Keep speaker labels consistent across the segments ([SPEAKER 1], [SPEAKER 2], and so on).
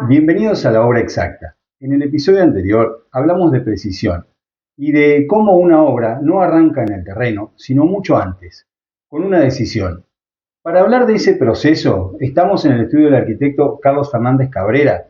[SPEAKER 1] Bienvenidos a la obra exacta. En el episodio anterior hablamos de precisión y de cómo una obra no arranca en el terreno, sino mucho antes, con una decisión. Para hablar de ese proceso, estamos en el estudio del arquitecto Carlos Fernández Cabrera.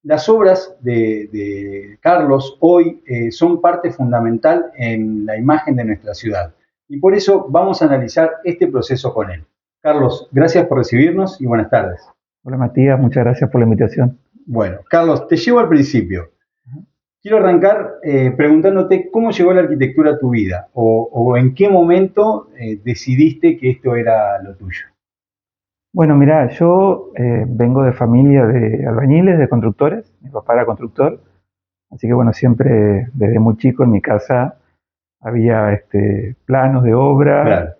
[SPEAKER 1] Las obras de Carlos hoy son parte fundamental en la imagen de nuestra ciudad y por eso vamos a analizar este proceso con él. Carlos, gracias por recibirnos y buenas tardes.
[SPEAKER 2] Hola Matías, muchas gracias por la invitación.
[SPEAKER 1] Bueno, Carlos, te llevo al principio. Quiero arrancar preguntándote cómo llegó la arquitectura a tu vida o en qué momento decidiste que esto era lo tuyo.
[SPEAKER 2] Bueno, mira, yo vengo de familia de albañiles, de constructores. Mi papá era constructor, así que bueno, siempre desde muy chico en mi casa había planos de obra.
[SPEAKER 1] Claro,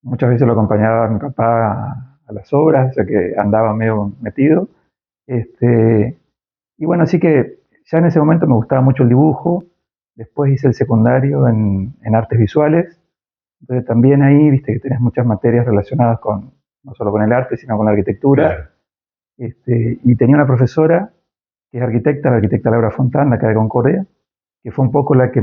[SPEAKER 2] Muchas veces lo acompañaba mi papá a las obras, o sea que andaba medio metido. Y bueno, así que ya en ese momento me gustaba mucho el dibujo. Después hice el secundario en artes visuales. Entonces también ahí, viste que tenés muchas materias relacionadas con, no solo con el arte, sino con la arquitectura.
[SPEAKER 1] claro.
[SPEAKER 2] Y tenía una profesora que es arquitecta, la arquitecta Laura Fontán, de acá de Concordia, que fue un poco la que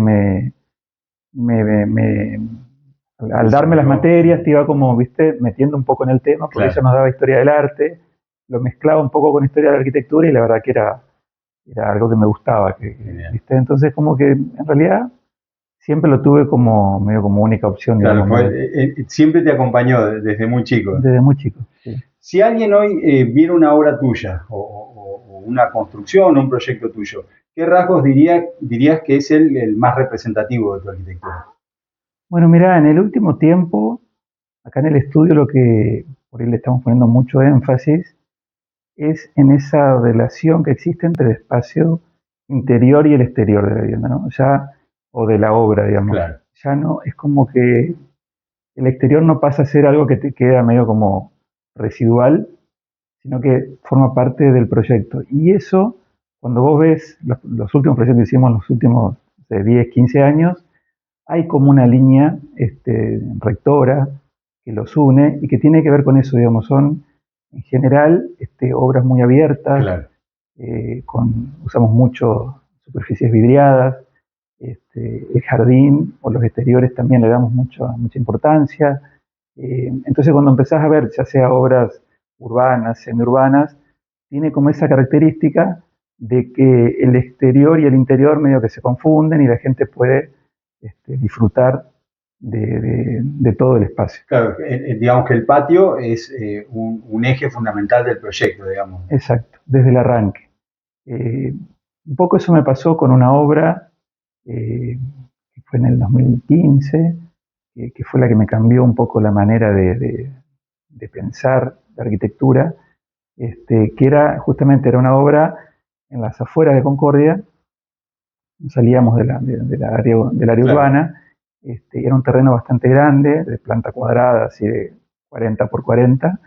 [SPEAKER 2] al darme las materias, te iba como, viste, metiendo un poco en el tema, porque
[SPEAKER 1] Claro.
[SPEAKER 2] ella nos daba historia del arte, lo mezclaba un poco con historia de la arquitectura y la verdad que era algo que me gustaba,
[SPEAKER 1] Genial.
[SPEAKER 2] ¿viste? Entonces como que en realidad siempre lo tuve como medio como única opción,
[SPEAKER 1] Claro,
[SPEAKER 2] digamos,
[SPEAKER 1] siempre te acompañó desde muy chico.
[SPEAKER 2] desde muy chico. Sí.
[SPEAKER 1] Si alguien hoy viera una obra tuya o una construcción o un proyecto tuyo, ¿qué rasgos dirías que es el más representativo de tu arquitectura?
[SPEAKER 2] Bueno, mira, en el último tiempo, acá en el estudio lo que por ahí le estamos poniendo mucho énfasis es en esa relación que existe entre el espacio interior y el exterior de la vivienda, ¿no? Ya, o de la obra, digamos.
[SPEAKER 1] Claro,
[SPEAKER 2] Ya no, es como que el exterior no pasa a ser algo que te queda medio como residual, sino que forma parte del proyecto. Y eso, cuando vos ves los últimos proyectos que hicimos en los últimos 10, 15 años, hay como una línea rectora que los une y que tiene que ver con eso, digamos, son en general obras muy abiertas,
[SPEAKER 1] claro.
[SPEAKER 2] usamos mucho superficies vidriadas, el jardín o los exteriores también le damos mucha importancia. Entonces cuando empezás a ver, ya sea obras urbanas, semiurbanas, tiene como esa característica de que el exterior y el interior medio que se confunden y la gente puede disfrutar de todo el espacio.
[SPEAKER 1] Claro, digamos que el patio es un eje fundamental del proyecto, digamos.
[SPEAKER 2] Exacto, desde el arranque. Eh, un poco eso me pasó con una obra que fue en el 2015, que fue la que me cambió un poco la manera de pensar la arquitectura, que justamente era una obra en las afueras de Concordia, salíamos del área
[SPEAKER 1] Claro.
[SPEAKER 2] urbana, era un terreno bastante grande, de planta cuadrada, así de 40 por 40,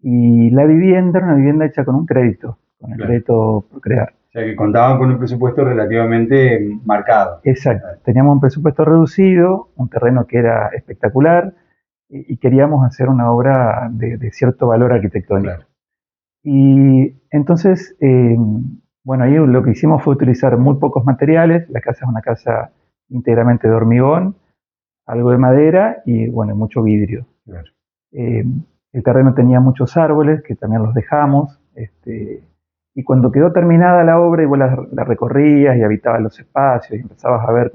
[SPEAKER 2] y la vivienda era una vivienda hecha con un crédito, con el
[SPEAKER 1] Claro.
[SPEAKER 2] crédito Procrear.
[SPEAKER 1] O sea que contaban con un presupuesto relativamente marcado.
[SPEAKER 2] Exacto, teníamos un presupuesto reducido, un terreno que era espectacular, y queríamos hacer una obra de cierto valor arquitectónico.
[SPEAKER 1] Claro.
[SPEAKER 2] Y entonces, bueno, ahí lo que hicimos fue utilizar muy pocos materiales. La casa es una casa íntegramente de hormigón, algo de madera y, bueno, mucho vidrio.
[SPEAKER 1] Claro.
[SPEAKER 2] El terreno tenía muchos árboles que también los dejamos. Y cuando quedó terminada la obra y vos la recorrías y habitabas los espacios y empezabas a ver,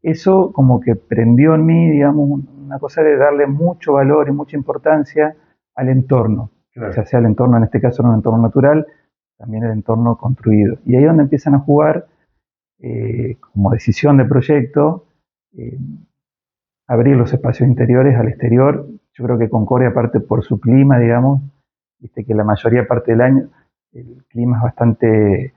[SPEAKER 2] eso como que prendió en mí, digamos, una cosa de darle mucho valor y mucha importancia al entorno.
[SPEAKER 1] Claro.
[SPEAKER 2] Ya sea el entorno, en este caso no un entorno natural, también el entorno construido. Y ahí es donde empiezan a jugar, como decisión de proyecto, eh, abrir los espacios interiores al exterior. Yo creo que Concordia, aparte por su clima, digamos, viste que la mayoría parte del año el clima es bastante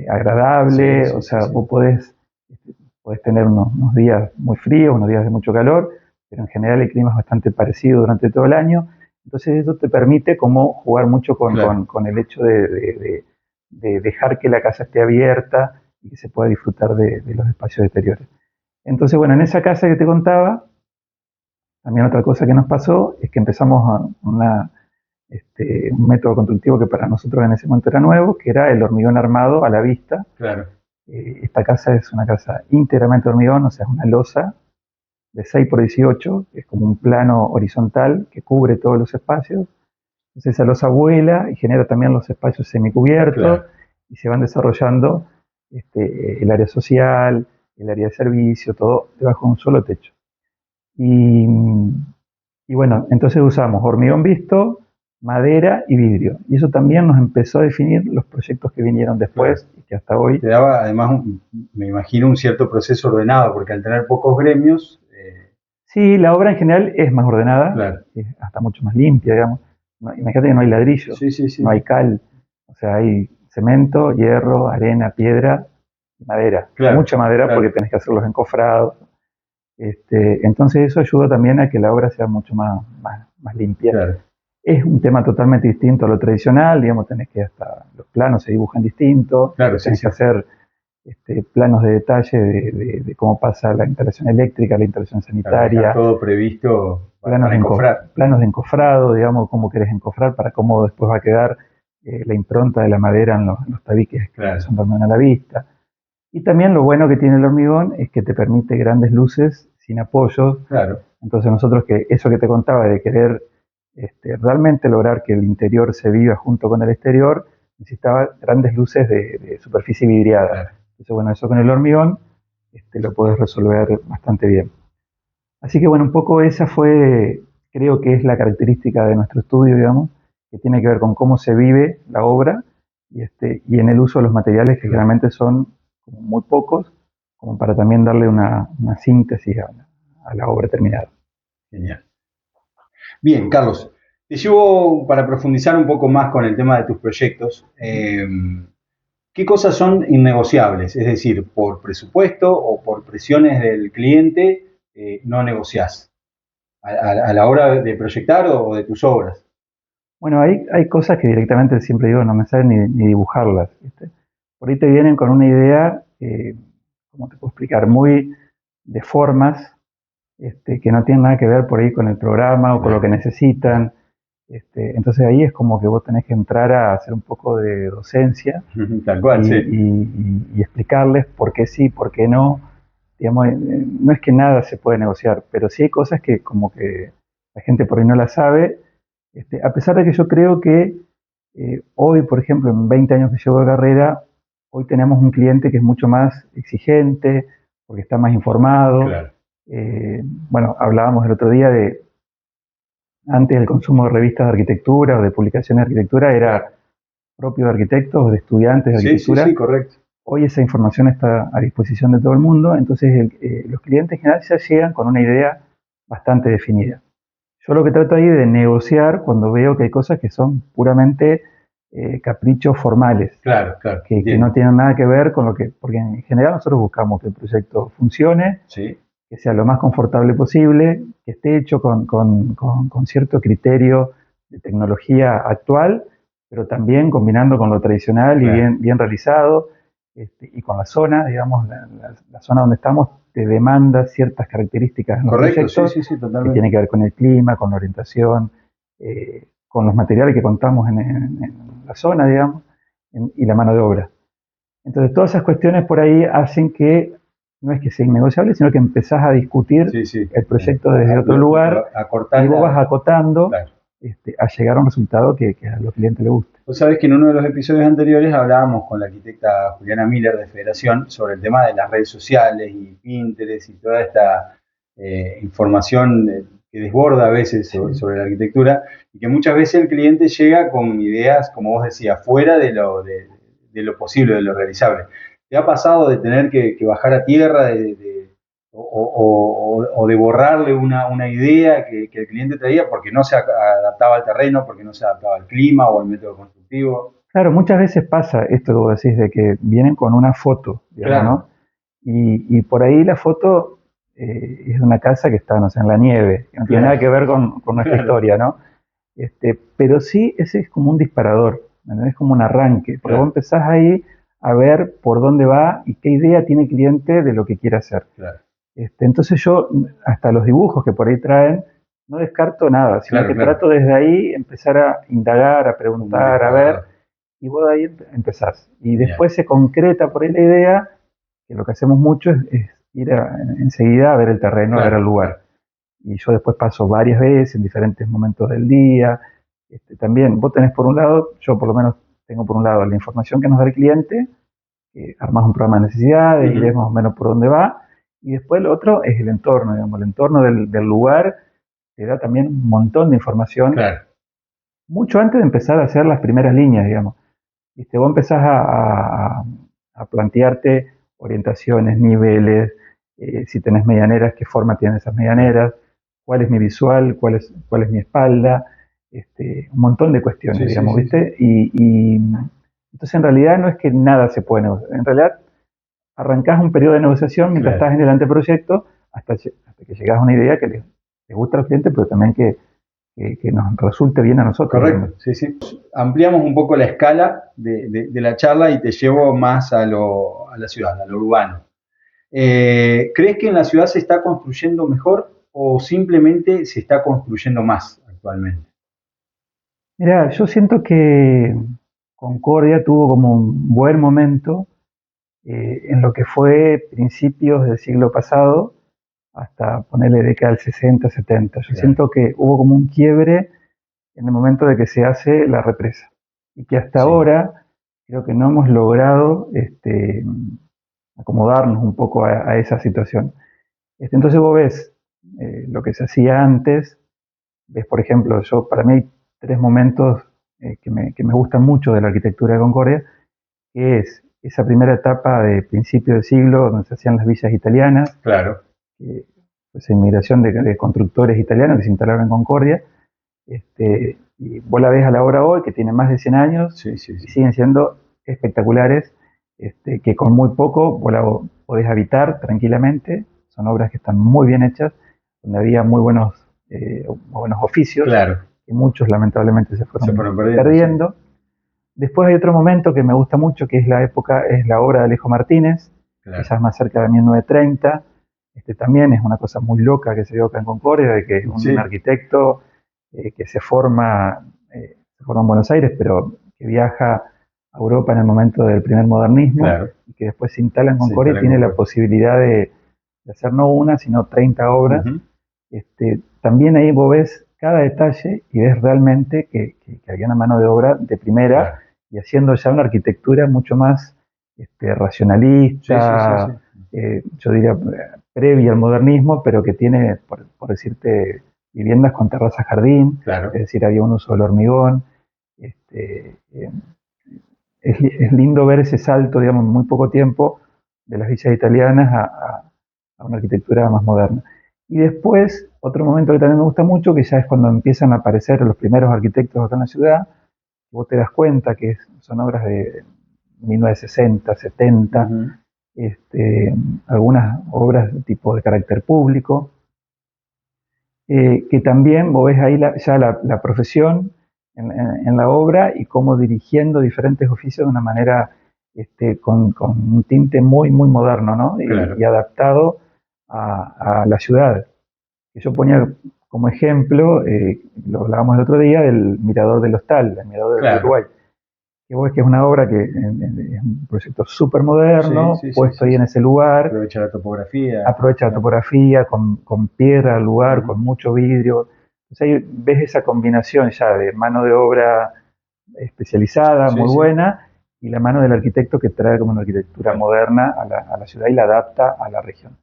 [SPEAKER 2] agradable,
[SPEAKER 1] Sí, sí,
[SPEAKER 2] o sea,
[SPEAKER 1] sí, sí.
[SPEAKER 2] vos podés tener unos días muy fríos, unos días de mucho calor, pero en general el clima es bastante parecido durante todo el año. Entonces eso te permite como jugar mucho
[SPEAKER 1] Claro.
[SPEAKER 2] con el hecho de dejar que la casa esté abierta y que se pueda disfrutar de los espacios exteriores. Entonces, bueno, en esa casa que te contaba, también otra cosa que nos pasó es que empezamos un método constructivo que para nosotros en ese momento era nuevo, que era el hormigón armado a la vista.
[SPEAKER 1] Claro.
[SPEAKER 2] Esta casa es una casa íntegramente hormigón, o sea, es una losa de 6 por 18, que es como un plano horizontal que cubre todos los espacios. Entonces esa losa vuela y genera también los espacios semicubiertos,
[SPEAKER 1] Claro.
[SPEAKER 2] y se van desarrollando el área social, el área de servicio, todo debajo de un solo techo. Y, y bueno, entonces usamos hormigón visto, madera y vidrio. Y eso también nos empezó a definir los proyectos que vinieron después y que hasta hoy.
[SPEAKER 1] Te daba además, me imagino, un cierto proceso ordenado, porque al tener pocos gremios.
[SPEAKER 2] Sí, la obra en general es más ordenada,
[SPEAKER 1] Claro.
[SPEAKER 2] es hasta mucho más limpia, digamos. No, imagínate que no hay ladrillo,
[SPEAKER 1] Sí, sí, sí.
[SPEAKER 2] no hay cal, o sea, hay cemento, hierro, arena, piedra y madera.
[SPEAKER 1] Claro,
[SPEAKER 2] Mucha madera,
[SPEAKER 1] claro.
[SPEAKER 2] porque tenés que hacer los encofrados. Entonces eso ayuda también a que la obra sea mucho más limpia.
[SPEAKER 1] Claro.
[SPEAKER 2] Es un tema totalmente distinto a lo tradicional, digamos, tenés que hasta los planos se dibujan distintos,
[SPEAKER 1] Claro,
[SPEAKER 2] tenés
[SPEAKER 1] sí,
[SPEAKER 2] que hacer planos de detalle de cómo pasa la instalación eléctrica, la instalación
[SPEAKER 1] Claro,
[SPEAKER 2] sanitaria,
[SPEAKER 1] está todo previsto para encofrar.
[SPEAKER 2] planos de encofrado, digamos, cómo querés encofrar, para cómo después va a quedar la impronta de la madera en los tabiques
[SPEAKER 1] Claro.
[SPEAKER 2] que son también a la vista. Y también lo bueno que tiene el hormigón es que te permite grandes luces sin apoyos.
[SPEAKER 1] Claro.
[SPEAKER 2] Entonces nosotros, que eso que te contaba de querer realmente lograr que el interior se viva junto con el exterior, necesitaba grandes luces de superficie vidriada.
[SPEAKER 1] Claro.
[SPEAKER 2] Entonces, bueno, eso con el hormigón lo puedes resolver bastante bien. Así que, bueno, un poco esa fue, creo que es la característica de nuestro estudio, digamos, que tiene que ver con cómo se vive la obra y en el uso de los materiales, que generalmente son como muy pocos, como para también darle una síntesis a la obra terminada.
[SPEAKER 1] Genial. Bien, Carlos, te llevo para profundizar un poco más con el tema de tus proyectos. ¿Qué cosas son innegociables? Es decir, por presupuesto o por presiones del cliente no negociás a la hora de proyectar o de tus obras.
[SPEAKER 2] Bueno, hay cosas que directamente siempre digo, no me salen ni dibujarlas, ¿viste? Por ahí te vienen con una idea, ¿cómo te puedo explicar? Muy de formas, que no tienen nada que ver por ahí con el programa o con lo que necesitan. Entonces ahí es como que vos tenés que entrar a hacer un poco de docencia
[SPEAKER 1] Tal cual, sí.
[SPEAKER 2] y explicarles por qué sí, por qué no. Digamos, no es que nada se puede negociar, pero sí hay cosas que como que la gente por ahí no las sabe. A pesar de que yo creo que hoy, por ejemplo, en 20 años que llevo de carrera, hoy tenemos un cliente que es mucho más exigente, porque está más informado.
[SPEAKER 1] Claro.
[SPEAKER 2] Bueno, hablábamos el otro día de, antes el consumo de revistas de arquitectura o de publicaciones de arquitectura era propio de arquitectos o de estudiantes de arquitectura.
[SPEAKER 1] Sí, correcto.
[SPEAKER 2] Hoy esa información está a disposición de todo el mundo, entonces los clientes en general ya llegan con una idea bastante definida. Yo lo que trato ahí de negociar cuando veo que hay cosas que son puramente caprichos formales,
[SPEAKER 1] Claro, claro.
[SPEAKER 2] que no tienen nada que ver con lo que, porque en general nosotros buscamos que el proyecto funcione,
[SPEAKER 1] sí,
[SPEAKER 2] que sea lo más confortable posible, que esté hecho con cierto criterio de tecnología actual, pero también combinando con lo tradicional
[SPEAKER 1] claro.
[SPEAKER 2] y bien realizado, y con la zona, digamos, la zona donde estamos te demanda ciertas características en los proyectos,
[SPEAKER 1] sí, totalmente.
[SPEAKER 2] que tiene que ver con el clima, con la orientación, con los materiales que contamos en la zona, digamos, y la mano de obra. Entonces, todas esas cuestiones por ahí hacen que no es que sea innegociable, sino que empezás a discutir el proyecto desde otro lugar y vos vas acotando a llegar a un resultado que a los clientes les guste.
[SPEAKER 1] Vos sabés que en uno de los episodios anteriores hablábamos con la arquitecta Juliana Miller de Federación sobre el tema de las redes sociales y Pinterest y toda esta información que desborda a veces sobre la arquitectura y que muchas veces el cliente llega con ideas, como vos decías, fuera de lo posible, de lo realizable. ¿Te ha pasado de tener que bajar a tierra o de borrarle una idea que el cliente traía porque no se adaptaba al terreno, porque no se adaptaba al clima o al método constructivo?
[SPEAKER 2] Claro, muchas veces pasa esto que vos decís, de que vienen con una foto, digamos,
[SPEAKER 1] claro,
[SPEAKER 2] ¿no? Y por ahí la foto es de una casa que está, no sé, en la nieve, que no tiene nada que ver con nuestra historia, ¿no? Pero sí, ese es como un disparador, ¿no? Es como un arranque, porque vos empezás ahí a ver por dónde va y qué idea tiene el cliente de lo que quiere hacer.
[SPEAKER 1] Claro.
[SPEAKER 2] Entonces yo, hasta los dibujos que por ahí traen, no descarto nada, sino
[SPEAKER 1] Claro,
[SPEAKER 2] que
[SPEAKER 1] claro.
[SPEAKER 2] trato desde ahí empezar a indagar, a
[SPEAKER 1] Un
[SPEAKER 2] preguntar, a ver,
[SPEAKER 1] disparador.
[SPEAKER 2] y vos de ahí empezás. Y
[SPEAKER 1] Genial.
[SPEAKER 2] después se concreta por ahí la idea, que lo que hacemos mucho es ir enseguida a ver el terreno, a ver
[SPEAKER 1] Claro,
[SPEAKER 2] el lugar. Y yo después paso varias veces en diferentes momentos del día. También vos tenés por un lado, yo por lo menos tengo por un lado la información que nos da el cliente, armás un programa de necesidades y ves más o menos por dónde va. Y después lo otro es el entorno, digamos, el entorno del lugar te da también un montón de información,
[SPEAKER 1] claro.
[SPEAKER 2] mucho antes de empezar a hacer las primeras líneas, digamos. Vos empezás a plantearte orientaciones, niveles, si tenés medianeras, qué forma tienen esas medianeras, cuál es mi visual, cuál es mi espalda, un montón de cuestiones,
[SPEAKER 1] Sí, sí,
[SPEAKER 2] digamos,
[SPEAKER 1] sí,
[SPEAKER 2] ¿viste? Y entonces en realidad no es que nada se puede negociar, en realidad arrancás un periodo de negociación mientras
[SPEAKER 1] claro.
[SPEAKER 2] estás en el anteproyecto hasta que llegás a una idea que le gusta al cliente, pero también que nos resulte bien a nosotros, digamos.
[SPEAKER 1] Correcto, sí, sí. Ampliamos un poco la escala de la charla y te llevo más a la ciudad, a lo urbano. ¿Crees que en la ciudad se está construyendo mejor o simplemente se está construyendo más actualmente?
[SPEAKER 2] Mira, yo siento que Concordia tuvo como un buen momento en lo que fue principios del siglo pasado hasta ponerle década del 60, 70. Yo
[SPEAKER 1] Claro,
[SPEAKER 2] siento que hubo como un quiebre en el momento de que se hace la represa y que hasta
[SPEAKER 1] sí,
[SPEAKER 2] ahora creo que no hemos logrado acomodarnos un poco a esa situación. Entonces vos ves lo que se hacía antes, ves por ejemplo, para mí hay tres momentos que me gustan mucho de la arquitectura de Concordia, que es esa primera etapa de principio del siglo donde se hacían las villas italianas,
[SPEAKER 1] claro.
[SPEAKER 2] esa inmigración de constructores italianos que se instalaron en Concordia, y vos la ves a la obra hoy, que tiene más de 100 años,
[SPEAKER 1] Sí, sí,
[SPEAKER 2] y
[SPEAKER 1] sí.
[SPEAKER 2] siguen siendo espectaculares, que con muy poco vos la podés habitar tranquilamente, son obras que están muy bien hechas, donde había muy buenos oficios,
[SPEAKER 1] Claro,
[SPEAKER 2] que muchos lamentablemente se
[SPEAKER 1] se
[SPEAKER 2] fueron
[SPEAKER 1] fueron perdiendo, sí.
[SPEAKER 2] perdiendo. Después hay otro momento que me gusta mucho, que es la obra de Alejo Martínez, que
[SPEAKER 1] Claro.
[SPEAKER 2] ya es más cerca de 1930. También es una cosa muy loca que se dio acá en Concordia, de que un
[SPEAKER 1] Sí,
[SPEAKER 2] arquitecto que se forma en Buenos Aires, pero que viaja a Europa en el momento del primer modernismo
[SPEAKER 1] claro.
[SPEAKER 2] y que después se instala en
[SPEAKER 1] Se
[SPEAKER 2] Concordia y
[SPEAKER 1] instala en
[SPEAKER 2] tiene la
[SPEAKER 1] Concordia.
[SPEAKER 2] posibilidad de hacer no una, sino 30 obras.
[SPEAKER 1] Ujú,
[SPEAKER 2] También ahí vos ves cada detalle y ves realmente que había una mano de obra de primera
[SPEAKER 1] claro.
[SPEAKER 2] y haciendo ya una arquitectura mucho más
[SPEAKER 1] Sí, sí, sí, sí.
[SPEAKER 2] racionalista, yo diría previa al modernismo, pero que tiene, por decirte, viviendas con terraza jardín, es
[SPEAKER 1] Claro.
[SPEAKER 2] decir, había un uso del hormigón. Este, eh, es lindo ver ese salto, digamos, en muy poco tiempo de las villas italianas a una arquitectura más moderna. Y después, otro momento que también me gusta mucho, que ya es cuando empiezan a aparecer los primeros arquitectos acá en la ciudad, vos te das cuenta que son obras de 1960, 70,
[SPEAKER 1] Ujú,
[SPEAKER 2] algunas obras de tipo de carácter público, que también vos ves ahí ya la profesión en la obra y cómo dirigiendo diferentes oficios de una manera con un tinte muy, muy moderno, ¿no? Y
[SPEAKER 1] claro.
[SPEAKER 2] adaptado a la ciudad. Yo ponía como ejemplo, lo hablábamos el otro día, del Mirador del Hostal, el Mirador del
[SPEAKER 1] Claro.
[SPEAKER 2] Uruguay, que vos ves que es una obra que es un proyecto súper
[SPEAKER 1] Sí,
[SPEAKER 2] moderno,
[SPEAKER 1] sí, sí,
[SPEAKER 2] puesto
[SPEAKER 1] sí,
[SPEAKER 2] ahí en
[SPEAKER 1] sí.
[SPEAKER 2] ese lugar,
[SPEAKER 1] Aprovecha la topografía.
[SPEAKER 2] aprovecha la
[SPEAKER 1] Claro.
[SPEAKER 2] topografía, con piedra al lugar,
[SPEAKER 1] Ujú,
[SPEAKER 2] con mucho vidrio. Entonces ahí ves esa combinación ya de mano de obra especializada,
[SPEAKER 1] sí,
[SPEAKER 2] muy
[SPEAKER 1] sí.
[SPEAKER 2] buena, y la mano del arquitecto que trae como una arquitectura
[SPEAKER 1] Claro.
[SPEAKER 2] moderna a la ciudad y la adapta a la región.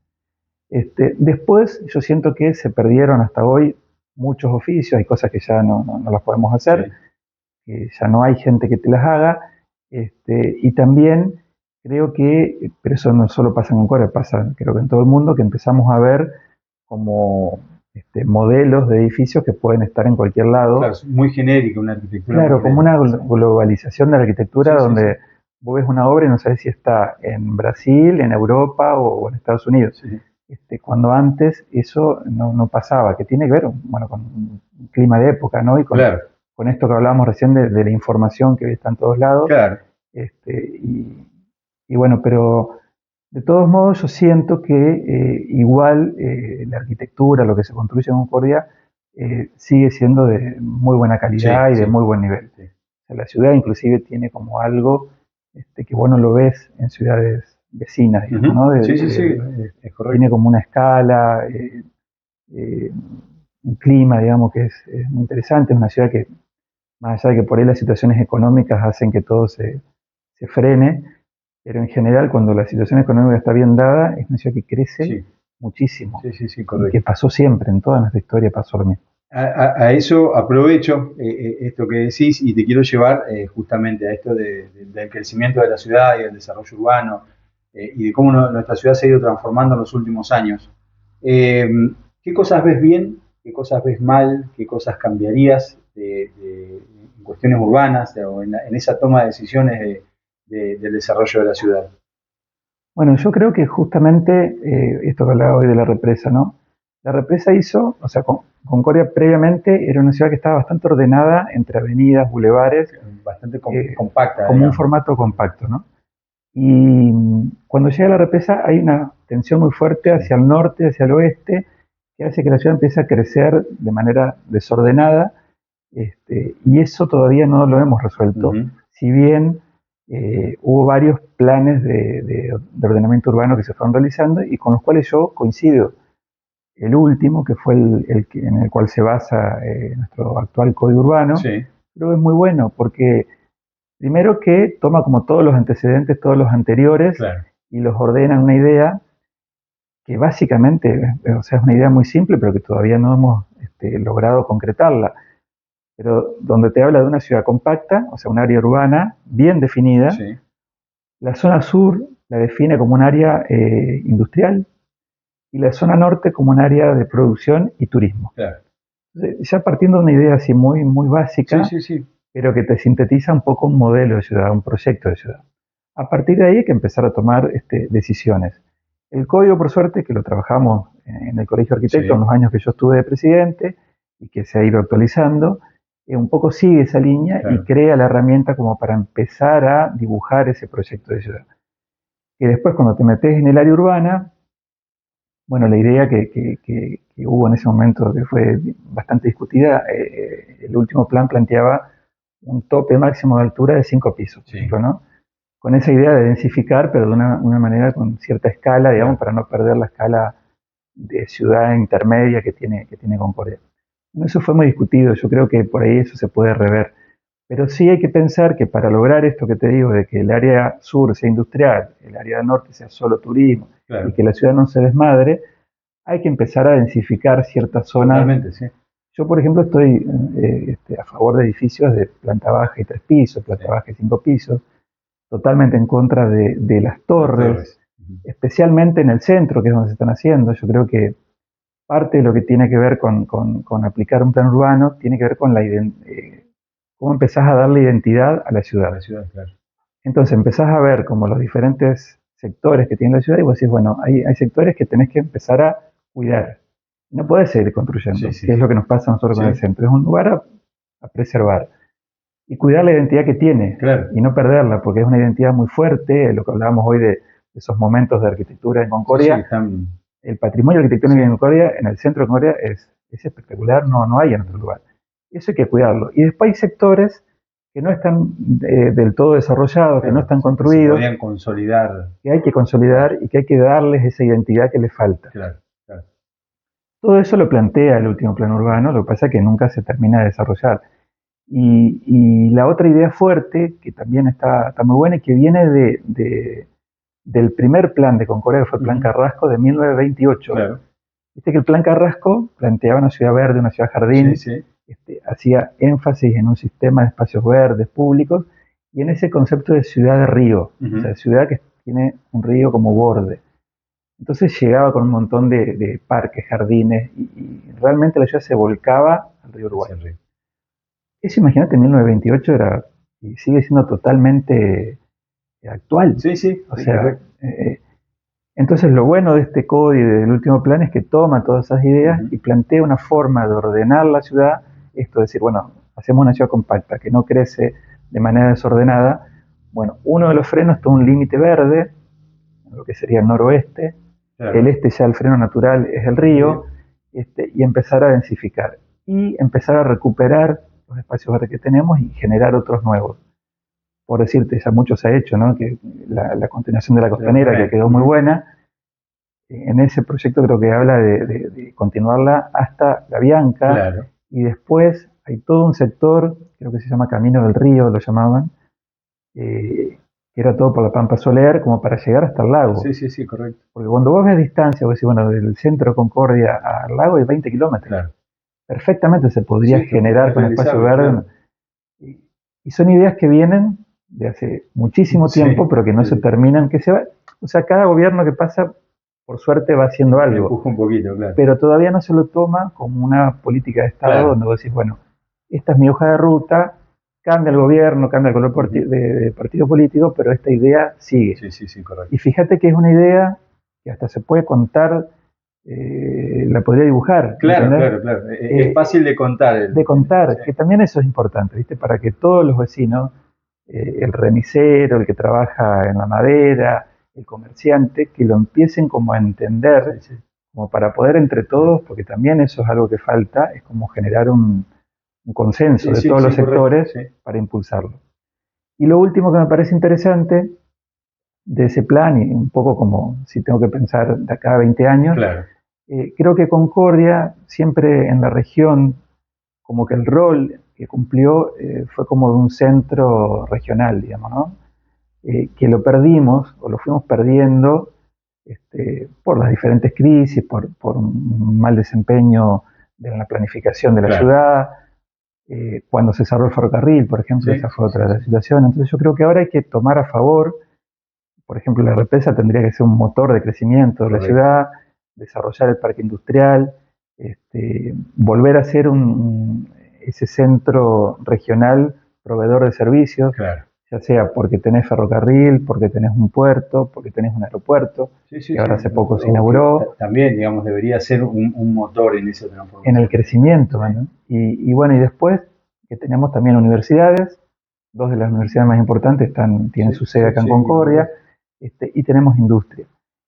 [SPEAKER 2] Después yo siento que se perdieron hasta hoy muchos oficios, hay cosas que ya no las podemos hacer,
[SPEAKER 1] Sí.
[SPEAKER 2] que ya no hay gente que te las haga, y también creo que, pero eso no solo pasa en Concordia, pasa creo que en todo el mundo, que empezamos a ver como modelos de edificios que pueden estar en cualquier
[SPEAKER 1] Claro,
[SPEAKER 2] lado.
[SPEAKER 1] es muy genérica, una arquitectura muy
[SPEAKER 2] Claro, como
[SPEAKER 1] genérica.
[SPEAKER 2] una
[SPEAKER 1] Sí,
[SPEAKER 2] globalización de la arquitectura
[SPEAKER 1] sí, sí, sí.
[SPEAKER 2] donde vos ves una obra y no sabes si está en Brasil, en Europa o en Estados Unidos.
[SPEAKER 1] Sí,
[SPEAKER 2] Cuando antes eso no pasaba, que tiene que ver, bueno, con un clima de época, ¿no? Y
[SPEAKER 1] claro,
[SPEAKER 2] con esto que hablábamos recién de la información que hoy está en todos lados.
[SPEAKER 1] claro.
[SPEAKER 2] Este, y, y bueno, pero de todos modos yo siento que igual la arquitectura, lo que se construye en Concordia, sigue siendo de muy buena calidad
[SPEAKER 1] Sí,
[SPEAKER 2] y de
[SPEAKER 1] sí,
[SPEAKER 2] muy buen nivel.
[SPEAKER 1] sí.
[SPEAKER 2] O sea, la ciudad inclusive tiene como algo que vos no lo ves en ciudades vecinas, digamos, ¿no?
[SPEAKER 1] Sí, sí, sí, es
[SPEAKER 2] Tiene
[SPEAKER 1] correcto.
[SPEAKER 2] como una escala, eh, un clima, digamos, que es muy interesante. Es una ciudad que, más allá de que por ahí las situaciones económicas hacen que todo se frene, pero en general cuando la situación económica está bien dada, es una ciudad que crece
[SPEAKER 1] Sí,
[SPEAKER 2] muchísimo
[SPEAKER 1] sí, sí, sí,
[SPEAKER 2] y que
[SPEAKER 1] correcto.
[SPEAKER 2] pasó siempre, en toda nuestra historia pasó lo mismo.
[SPEAKER 1] A eso aprovecho esto que decís y te quiero llevar justamente a esto del crecimiento de la ciudad y del desarrollo urbano y de cómo nuestra ciudad se ha ido transformando en los últimos años. Eh, ¿Qué cosas ves bien? ¿Qué cosas ves mal? ¿Qué cosas cambiarías en cuestiones urbanas o en esa toma de decisiones del desarrollo de la ciudad?
[SPEAKER 2] Bueno, yo creo que justamente esto que hablaba hoy de la represa, ¿no? La represa hizo, o sea, Concordia previamente era una ciudad que estaba bastante ordenada entre avenidas, bulevares,
[SPEAKER 1] Bastante compacta,
[SPEAKER 2] como un
[SPEAKER 1] digamos.
[SPEAKER 2] formato compacto, ¿no? Y cuando llega la represa hay una tensión muy fuerte
[SPEAKER 1] Sí.
[SPEAKER 2] hacia el norte, hacia el oeste, que hace que la ciudad empiece a crecer de manera desordenada, y eso todavía no lo hemos resuelto,
[SPEAKER 1] Ujú.
[SPEAKER 2] si bien hubo varios planes de ordenamiento urbano que se fueron realizando y con los cuales yo coincido. El último, que fue en el cual se basa nuestro actual código urbano,
[SPEAKER 1] Sí,
[SPEAKER 2] creo que es muy bueno porque primero que toma como todos los antecedentes, todos los anteriores,
[SPEAKER 1] claro.
[SPEAKER 2] y los ordena en una idea que básicamente, o sea, es una idea muy simple, pero que todavía no hemos logrado concretarla, pero donde te habla de una ciudad compacta, o sea, un área urbana bien definida.
[SPEAKER 1] Sí,
[SPEAKER 2] La zona sur la define como un área industrial y la zona norte como un área de producción y turismo.
[SPEAKER 1] claro.
[SPEAKER 2] Entonces, ya partiendo de una idea así muy, muy
[SPEAKER 1] Sí,
[SPEAKER 2] básica,
[SPEAKER 1] sí, sí.
[SPEAKER 2] pero que te sintetiza un poco un modelo de ciudad, un proyecto de ciudad. A partir de ahí hay que empezar a tomar decisiones. El código, por suerte, que lo trabajamos en el Colegio de Arquitectos en
[SPEAKER 1] Sí,
[SPEAKER 2] los años que yo estuve de presidente y que se ha ido actualizando, un poco sigue esa línea y
[SPEAKER 1] claro.
[SPEAKER 2] crea la herramienta como para empezar a dibujar ese proyecto de ciudad. Y después cuando te metes en el área urbana, bueno, la idea que hubo en ese momento, que fue bastante discutida, el último plan planteaba un tope máximo de altura de 5 pisos, por
[SPEAKER 1] Sí,
[SPEAKER 2] ejemplo, ¿no? Con esa idea de densificar, pero de una manera con cierta escala, digamos,
[SPEAKER 1] claro.
[SPEAKER 2] para no perder la escala de ciudad intermedia que tiene Concordia. Bueno, eso fue muy discutido, yo creo que por ahí eso se puede rever. Pero sí hay que pensar que para lograr esto que te digo, de que el área sur sea industrial, el área norte sea solo turismo y
[SPEAKER 1] Claro.
[SPEAKER 2] que la ciudad no se desmadre, hay que empezar a densificar ciertas zonas.
[SPEAKER 1] Totalmente, sí.
[SPEAKER 2] Yo, por ejemplo, estoy a favor de edificios de planta baja y 3 pisos,
[SPEAKER 1] Sí.
[SPEAKER 2] planta baja y 5 pisos, totalmente en contra de las
[SPEAKER 1] Las
[SPEAKER 2] torres,
[SPEAKER 1] torres. Ujú.
[SPEAKER 2] especialmente en el centro, que es donde se están haciendo. Yo creo que parte de lo que tiene que ver con aplicar un plan urbano tiene que ver con cómo empezás a darle identidad a la
[SPEAKER 1] A
[SPEAKER 2] ciudad.
[SPEAKER 1] la ciudad, claro.
[SPEAKER 2] Entonces empezás a ver como los diferentes sectores que tiene la ciudad y vos decís, bueno, hay sectores que tenés que empezar a cuidar. No podés seguir
[SPEAKER 1] Sí,
[SPEAKER 2] construyendo,
[SPEAKER 1] sí,
[SPEAKER 2] que es lo
[SPEAKER 1] sí.
[SPEAKER 2] que nos pasa a nosotros con el
[SPEAKER 1] Sí,
[SPEAKER 2] centro. Es un lugar a preservar y cuidar la identidad que tiene
[SPEAKER 1] claro.
[SPEAKER 2] y no perderla, porque es una identidad muy fuerte, lo que hablábamos hoy de esos momentos de arquitectura en
[SPEAKER 1] Sí, sí,
[SPEAKER 2] Concordia.
[SPEAKER 1] están.
[SPEAKER 2] El patrimonio arquitectónico en
[SPEAKER 1] Sí,
[SPEAKER 2] Concordia, en el centro de Concordia, es espectacular, no hay en otro lugar. Eso hay que cuidarlo. Y después hay sectores que no están del todo desarrollados, que no
[SPEAKER 1] claro.
[SPEAKER 2] están
[SPEAKER 1] Sí, que se
[SPEAKER 2] construidos,
[SPEAKER 1] podrían consolidar.
[SPEAKER 2] que hay que
[SPEAKER 1] Claro,
[SPEAKER 2] consolidar y que hay que darles esa identidad que les falta.
[SPEAKER 1] claro, claro.
[SPEAKER 2] Todo eso lo plantea el último plan urbano, lo que pasa es que nunca se termina de desarrollar. Y la otra idea fuerte, que también está muy buena y que viene del primer plan de Concordia, que fue el Plan
[SPEAKER 1] Ujú.
[SPEAKER 2] Carrasco de 1928.
[SPEAKER 1] Claro.
[SPEAKER 2] Viste que el Plan Carrasco planteaba una ciudad verde, una ciudad
[SPEAKER 1] Sí,
[SPEAKER 2] jardín,
[SPEAKER 1] sí.
[SPEAKER 2] hacía énfasis en un sistema de espacios verdes públicos y en ese concepto de ciudad de río, o sea,
[SPEAKER 1] Ujú.
[SPEAKER 2] ciudad que tiene un río como borde. Entonces llegaba con un montón de parques, jardines y realmente la ciudad se volcaba al río Uruguay.
[SPEAKER 1] Hacia arriba.
[SPEAKER 2] Eso, imagínate, en 1928 era y sigue siendo totalmente actual.
[SPEAKER 1] Sí, sí,
[SPEAKER 2] O
[SPEAKER 1] sí,
[SPEAKER 2] sea,
[SPEAKER 1] correcto.
[SPEAKER 2] entonces lo bueno de este código y del último plan es que toma todas esas ideas
[SPEAKER 1] Ujú.
[SPEAKER 2] y plantea una forma de ordenar la ciudad, esto es decir, bueno, hacemos una ciudad compacta que no crece de manera desordenada. Bueno, uno de los frenos es un límite verde, lo que sería el noroeste, el
[SPEAKER 1] Claro.
[SPEAKER 2] este ya el freno natural es el
[SPEAKER 1] El
[SPEAKER 2] río,
[SPEAKER 1] río.
[SPEAKER 2] y empezar a densificar. y empezar a recuperar los espacios verdes que tenemos y generar otros nuevos. Por decirte, ya mucho se ha hecho, ¿no? Que la continuación de la costanera, que quedó muy buena, en ese proyecto creo que habla de continuarla hasta La Bianca,
[SPEAKER 1] Claro.
[SPEAKER 2] y después hay todo un sector, creo que se llama Camino del Río, lo llamaban, que era todo por la Pampa Soler, como para llegar hasta el lago.
[SPEAKER 1] Sí, sí, sí, correcto.
[SPEAKER 2] Porque cuando vos ves distancia, vos decís, bueno, del centro de Concordia al lago hay 20 kilómetros.
[SPEAKER 1] Claro.
[SPEAKER 2] Perfectamente se podría
[SPEAKER 1] Sí,
[SPEAKER 2] generar con espacio verde.
[SPEAKER 1] claro.
[SPEAKER 2] Y son ideas que vienen de hace muchísimo tiempo, pero que no se terminan, que se va, o sea, cada gobierno que pasa, por suerte, va haciendo algo.
[SPEAKER 1] Empuja un poquito, claro.
[SPEAKER 2] Pero todavía no se lo toma como una política de Estado,
[SPEAKER 1] Claro.
[SPEAKER 2] donde vos decís, bueno, esta es mi hoja de ruta, cambia el gobierno, cambia el color de partido político, pero esta idea sigue.
[SPEAKER 1] Sí, sí, sí, correcto.
[SPEAKER 2] Y fíjate que es una idea que hasta se puede contar, la podría dibujar.
[SPEAKER 1] Claro,
[SPEAKER 2] ¿entendés?
[SPEAKER 1] claro, claro. Es fácil de contar.
[SPEAKER 2] De contar,
[SPEAKER 1] sí.
[SPEAKER 2] que también eso es importante, ¿viste? Para que todos los vecinos, el remisero, el que trabaja en la madera, el comerciante, que lo empiecen como a entender,
[SPEAKER 1] Sí, sí.
[SPEAKER 2] como para poder entre todos, porque también eso es algo que falta, es como generar un consenso de todos los sectores,
[SPEAKER 1] correcto,
[SPEAKER 2] para impulsarlo. Y lo último que me parece interesante de ese plan, y un poco como si tengo que pensar de acá a 20 años,
[SPEAKER 1] Claro.
[SPEAKER 2] Creo que Concordia siempre en la región, como que el rol que cumplió fue como de un centro regional, digamos, ¿no? Que lo perdimos o lo fuimos perdiendo por las diferentes crisis, por un mal desempeño de la planificación de la ciudad, cuando se cerró el ferrocarril, por ejemplo, esa fue otra de las situaciones. Entonces yo creo que ahora hay que tomar a favor, por ejemplo, la represa tendría que ser un motor de crecimiento de la ciudad, desarrollar el parque industrial, volver a ser ese centro regional proveedor de servicios,
[SPEAKER 1] Claro.
[SPEAKER 2] ya sea porque tenés ferrocarril, porque tenés un puerto, porque tenés un aeropuerto, que ahora hace poco se inauguró.
[SPEAKER 1] También, digamos, debería ser un motor en esa transformación.
[SPEAKER 2] En el crecimiento, ¿no? Y bueno, y después que tenemos también universidades, dos de las universidades más importantes tienen su sede acá en Concordia, y tenemos industria.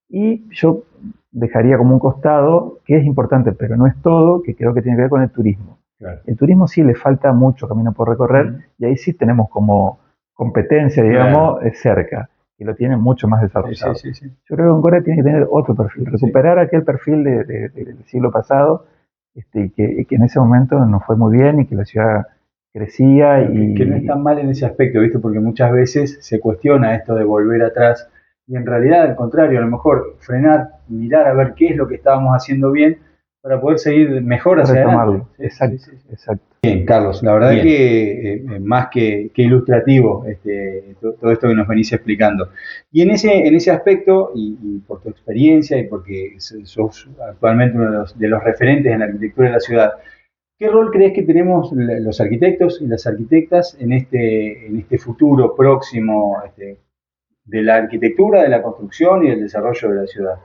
[SPEAKER 2] Y yo dejaría como un costado, que es importante, pero no es todo, que creo que tiene que ver con el turismo.
[SPEAKER 1] Claro.
[SPEAKER 2] El turismo sí le falta mucho camino por recorrer, y ahí sí tenemos como competencia, digamos, cerca, y lo tienen mucho más desarrollado.
[SPEAKER 1] Sí.
[SPEAKER 2] Yo creo que Concordia tiene que tener otro perfil, recuperar aquel perfil del siglo pasado, y que en ese momento nos fue muy bien y que la ciudad crecía.
[SPEAKER 1] Que no es tan mal en ese aspecto, ¿viste? Porque muchas veces se cuestiona esto de volver atrás y en realidad al contrario, a lo mejor frenar, mirar a ver qué es lo que estábamos haciendo bien para poder seguir mejor hacia adelante.
[SPEAKER 2] Exacto.
[SPEAKER 1] Bien, Carlos, la verdad que más que ilustrativo todo esto que nos venís explicando. Y en ese aspecto, y por tu experiencia y porque sos actualmente uno de los referentes en la arquitectura de la ciudad, ¿qué rol crees que tenemos los arquitectos y las arquitectas en este futuro próximo de la arquitectura, de la construcción y del desarrollo de la ciudad?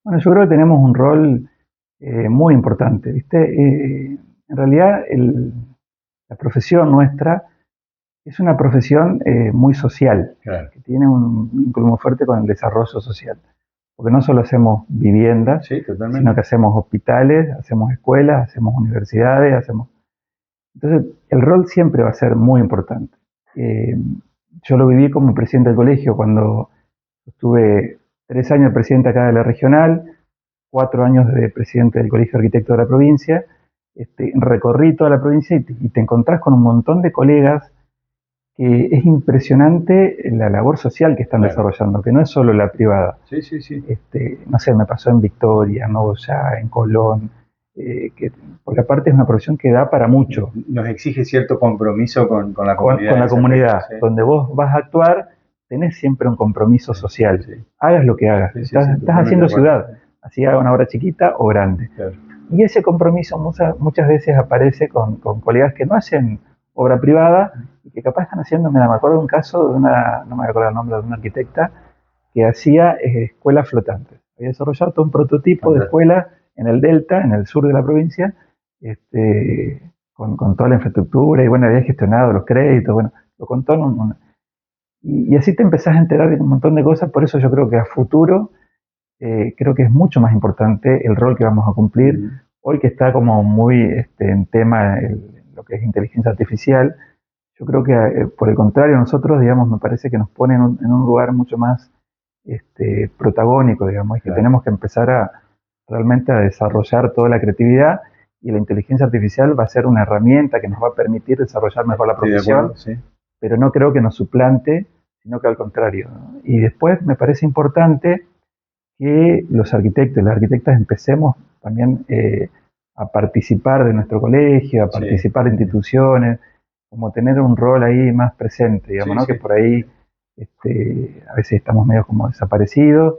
[SPEAKER 2] Bueno, yo creo que tenemos un rol muy importante, ¿viste? En realidad, la profesión nuestra es una profesión muy social,
[SPEAKER 1] claro,
[SPEAKER 2] que tiene un vínculo muy fuerte con el desarrollo social. Porque no solo hacemos viviendas, sino que hacemos hospitales, hacemos escuelas, hacemos universidades, Entonces, el rol siempre va a ser muy importante. Yo lo viví como presidente del colegio cuando estuve 3 años de presidente acá de la regional, 4 años de presidente del Colegio de Arquitectos de la provincia. Recorrí toda la provincia y te encontrás con un montón de colegas que es impresionante la labor social que están desarrollando, que no es solo la privada.
[SPEAKER 1] Sí.
[SPEAKER 2] No sé, me pasó en Victoria, en Nogoyá, en Colón, porque aparte es una profesión que da para mucho.
[SPEAKER 1] Nos exige cierto compromiso con la comunidad.
[SPEAKER 2] Con la comunidad, donde vos vas a actuar, tenés siempre un compromiso social. Hagas lo que hagas, estás haciendo ciudad, así haga una obra chiquita o grande.
[SPEAKER 1] Claro.
[SPEAKER 2] Y ese compromiso muchas veces aparece con colegas que no hacen obra privada y que capaz están haciendo, me acuerdo de un caso de no me acuerdo el nombre, de una arquitecta que hacía escuelas flotantes. Había desarrollado todo un prototipo de escuela en el Delta, en el sur de la provincia, con toda la infraestructura, y bueno, había gestionado los créditos, bueno, lo contó y así te empezás a enterar de un montón de cosas. Por eso yo creo que a futuro creo que es mucho más importante el rol que vamos a cumplir hoy que está como muy en tema lo que es inteligencia artificial, yo creo que por el contrario, nosotros, digamos, me parece que nos pone en un lugar mucho más protagónico, digamos, y que
[SPEAKER 1] Claro.
[SPEAKER 2] tenemos que empezar realmente a desarrollar toda la creatividad, y la inteligencia artificial va a ser una herramienta que nos va a permitir desarrollar mejor la
[SPEAKER 1] Estoy de
[SPEAKER 2] profesión,
[SPEAKER 1] acuerdo, sí.
[SPEAKER 2] pero no creo que nos suplante, sino que al contrario, ¿no? Y después me parece importante que los arquitectos y las arquitectas empecemos también a participar de nuestro colegio, a
[SPEAKER 1] Sí,
[SPEAKER 2] participar de instituciones, como tener un rol ahí más presente, digamos,
[SPEAKER 1] sí,
[SPEAKER 2] ¿no? Que
[SPEAKER 1] sí.
[SPEAKER 2] por ahí a veces estamos medio como desaparecidos.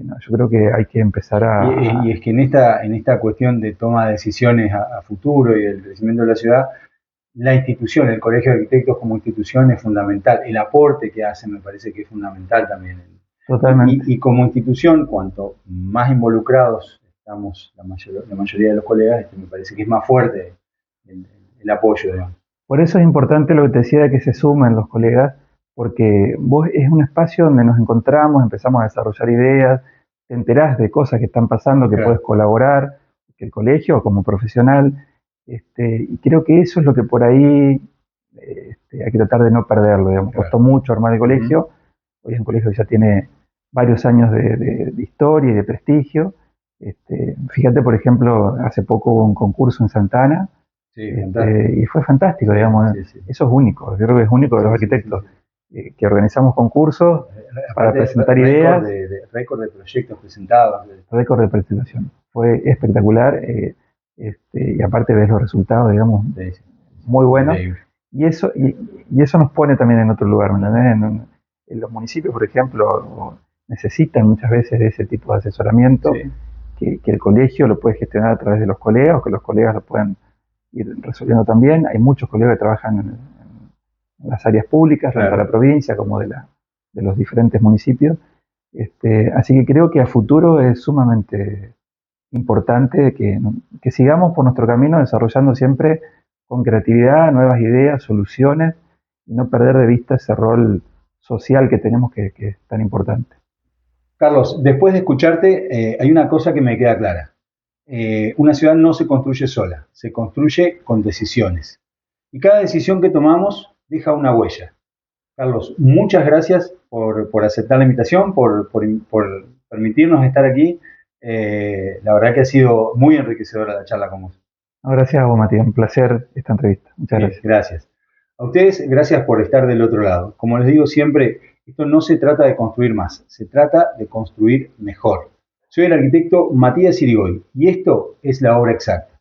[SPEAKER 2] No, yo creo que hay que empezar
[SPEAKER 1] Y es que en esta cuestión de toma de decisiones a futuro y del crecimiento de la ciudad, la institución, el Colegio de Arquitectos como institución es fundamental. El aporte que hacen me parece que es fundamental también.
[SPEAKER 2] totalmente.
[SPEAKER 1] Y como institución, cuanto más involucrados estamos la mayoría de los colegas, me parece que es más fuerte el, el apoyo, digamos.
[SPEAKER 2] Por eso es importante lo que te decía de que se sumen los colegas, porque vos es un espacio donde nos encontramos, empezamos a desarrollar ideas, te enterás de cosas que están pasando, que puedes
[SPEAKER 1] Claro,
[SPEAKER 2] colaborar, que el colegio como profesional, y creo que eso es lo que por ahí hay que tratar de no perderlo, digamos.
[SPEAKER 1] claro.
[SPEAKER 2] Costó mucho armar el
[SPEAKER 1] Ujú.
[SPEAKER 2] colegio, hoy es un colegio que ya tiene varios años de historia y de prestigio. Fíjate, por ejemplo, hace poco hubo un concurso en Santana,
[SPEAKER 1] Sí, fantástico.
[SPEAKER 2] y fue fantástico,
[SPEAKER 1] Sí,
[SPEAKER 2] digamos.
[SPEAKER 1] sí, sí.
[SPEAKER 2] Eso es único, yo creo que es único de los
[SPEAKER 1] Sí, sí, sí,
[SPEAKER 2] arquitectos,
[SPEAKER 1] sí.
[SPEAKER 2] que organizamos concursos para
[SPEAKER 1] Aparte,
[SPEAKER 2] presentar ideas,
[SPEAKER 1] récord de proyectos presentados.
[SPEAKER 2] récord de presentación. Fue espectacular, y aparte ves los resultados, digamos,
[SPEAKER 1] Sí, sí,
[SPEAKER 2] muy buenos.
[SPEAKER 1] increíble.
[SPEAKER 2] Y eso nos pone también en otro lugar, ¿me entendés? En los municipios, por ejemplo, necesitan muchas veces de ese tipo de asesoramiento,
[SPEAKER 1] Sí,
[SPEAKER 2] que el colegio lo puede gestionar a través de los colegas, o que los colegas lo puedan ir resolviendo también. Hay muchos colegas que trabajan en las áreas públicas, tanto de
[SPEAKER 1] claro.
[SPEAKER 2] la provincia como de los diferentes municipios. Así que creo que a futuro es sumamente importante que sigamos por nuestro camino desarrollando siempre con creatividad, nuevas ideas, soluciones, y no perder de vista ese rol social que tenemos que es tan importante.
[SPEAKER 1] Carlos, después de escucharte, hay una cosa que me queda clara. Una ciudad no se construye sola, se construye con decisiones. Y cada decisión que tomamos deja una huella. Carlos, muchas gracias por aceptar la invitación, por permitirnos estar aquí. La verdad que ha sido muy enriquecedora la charla con vos.
[SPEAKER 2] No, gracias a vos, Matías, un placer esta entrevista. Muchas
[SPEAKER 1] Bien,
[SPEAKER 2] gracias.
[SPEAKER 1] gracias. A ustedes, gracias por estar del otro lado. Como les digo siempre, esto no se trata de construir más, se trata de construir mejor. Soy el arquitecto Matías Irigoy y esto es La Obra Exacta.